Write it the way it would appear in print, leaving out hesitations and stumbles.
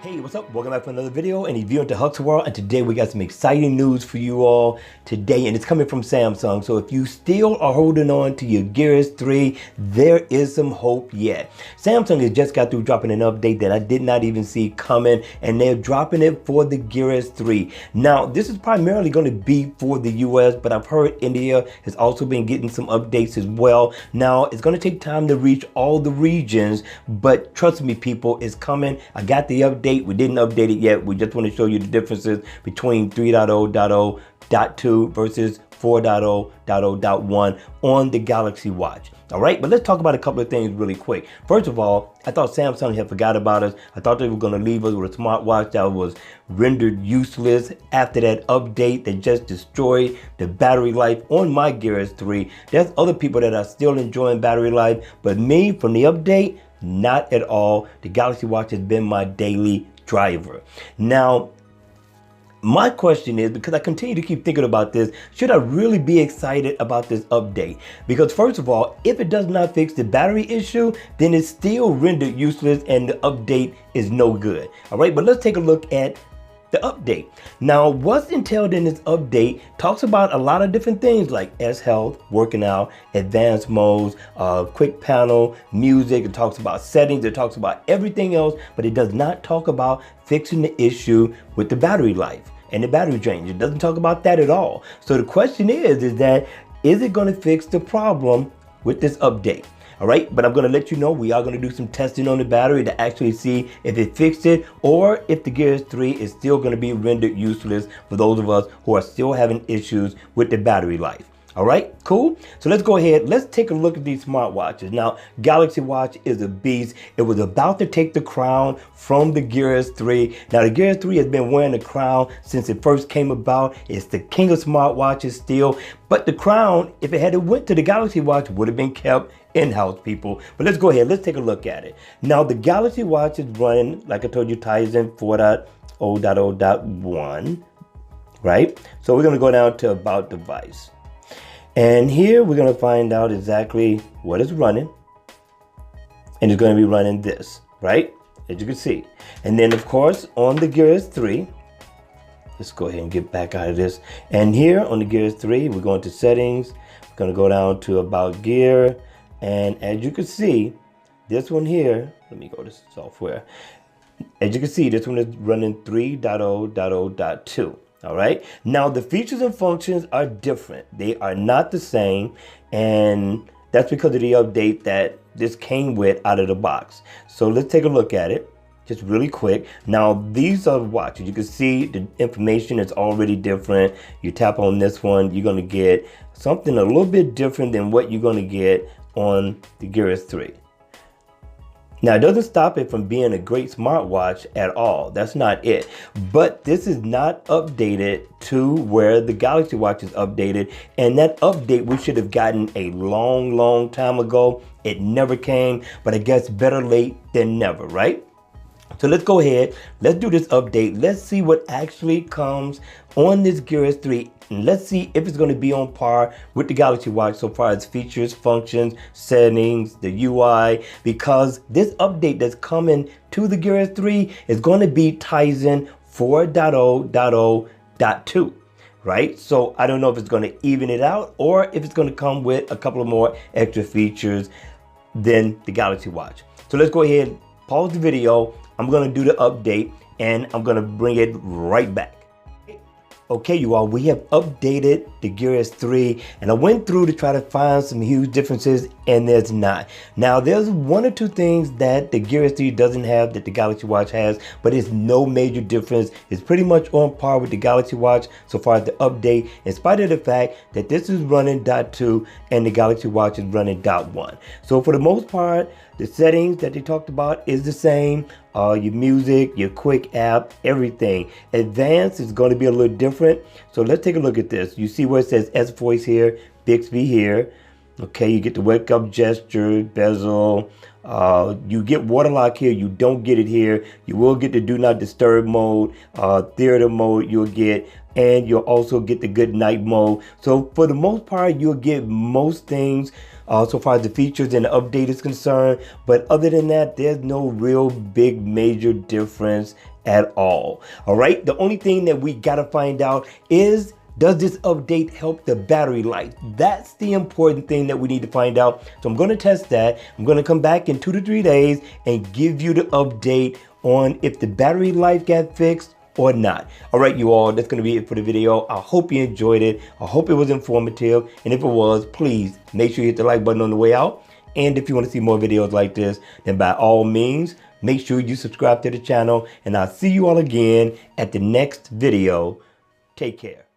Hey, what's up? Welcome back for another video and a view into Huck's World. And today we got some exciting news for you all today, and it's coming from Samsung. So if you still are holding on to your Gear S3, there is some hope yet. Samsung has just got through dropping an update that I did not even see coming, and they're dropping it for the Gear S3. Now, this is primarily going to be for the US, but I've heard India has also been getting some updates as well. Now, it's going to take time to reach all the regions, but trust me, people, it's coming. I got the update. We didn't update it yet. We just want to show you the differences between 3.0.0.2 versus 4.0.0.1 on the Galaxy Watch. All right, but let's talk about a couple of things really quick. First of all, I thought Samsung had forgot about us. I thought they were going to leave us with a smartwatch that was rendered useless after that update that just destroyed the battery life on my Gear S3. There's other people that are still enjoying battery life, but me, from the update, not at all. The Galaxy Watch has been my daily driver. Now, my question is, because I continue to keep thinking about this, should I really be excited about this update? Because first of all, if it does not fix the battery issue, then it's still rendered useless and the update is no good. All right, but let's take a look at the update. Now, what's entailed in this update talks about a lot of different things like S Health, working out, advanced modes, quick panel, music. It talks about settings. It talks about everything else, but it does not talk about fixing the issue with the battery life and the battery drain. It doesn't talk about that at all. So the question is it going to fix the problem with this update? All right, but I'm going to let you know we are going to do some testing on the battery to actually see if it fixed it or if the Gear S3 is still going to be rendered useless for those of us who are still having issues with the battery life. All right, cool. So let's go ahead. Let's take a look at these smartwatches. Now, Galaxy Watch is a beast. It was about to take the crown from the Gear S3. Now, the Gear S3 has been wearing the crown since it first came about. It's the king of smartwatches still. But the crown, if it had went to the Galaxy Watch, would have been kept in-house, people. But let's go ahead. Let's take a look at it. Now, the Galaxy Watch is running, like I told you, Tizen 4.0.0.1, right? So we're going to go down to About Device. And here we're going to find out exactly what it's running. And it's going to be running this, right? As you can see. And then, of course, on the Gear S3, let's go ahead and get back out of this. And here on the Gear S3, we're going to settings. We're going to go down to About Gear. And as you can see, this one here, let me go to software. As you can see, this one is running 3.0.0.2. All right. Now, the features and functions are different. They are not the same. And that's because of the update that this came with out of the box. So let's take a look at it just really quick. Now, these are watches. You can see the information is already different. You tap on this one, you're going to get something a little bit different than what you're going to get on the Gear S3. Now, it doesn't stop it from being a great smartwatch at all. That's not it. But this is not updated to where the Galaxy Watch is updated. And that update we should have gotten a long time ago. It never came, but I guess better late than never, right? So let's go ahead. Let's do this update. Let's see what actually comes on this Gear S3. And let's see if it's going to be on par with the Galaxy Watch so far as features, functions, settings, the UI, because this update that's coming to the Gear S3 is going to be Tizen 4.0.0.2. right? So I don't know if it's going to even it out or if it's going to come with a couple of more extra features than the Galaxy Watch. So let's go ahead, pause the video. I'm going to do the update and I'm going to bring it right back. Okay, you all, we have updated the Gear S3 and I went through to try to find some huge differences and there's not. Now, there's one or two things that the Gear S3 doesn't have that the Galaxy Watch has, but it's no major difference. It's pretty much on par with the Galaxy Watch so far as the update, in spite of the fact that this is running .2 and the Galaxy Watch is running .1. So for the most part, the settings that they talked about is the same. Your music, your quick app, everything. Advanced is going to be a little different. So let's take a look at this. You see where it says S voice here, Bixby here. Okay, you get the wake up gesture, bezel. You get waterlock here. You don't get it here. You will get the do not disturb mode, theater mode you'll get, and you'll also get the good night mode. So for the most part, you'll get most things so far as the features and the update is concerned. But other than that, there's no real big major difference at all. All right, the only thing that we gotta find out is, does this update help the battery life? That's the important thing that we need to find out. So I'm gonna test that. I'm gonna come back in 2 to 3 days and give you the update on if the battery life got fixed or not. All right, you all, that's gonna be it for the video. I hope you enjoyed it. I hope it was informative. And if it was, please make sure you hit the like button on the way out. And if you want to see more videos like this, then by all means, make sure you subscribe to the channel. And I'll see you all again at the next video. Take care.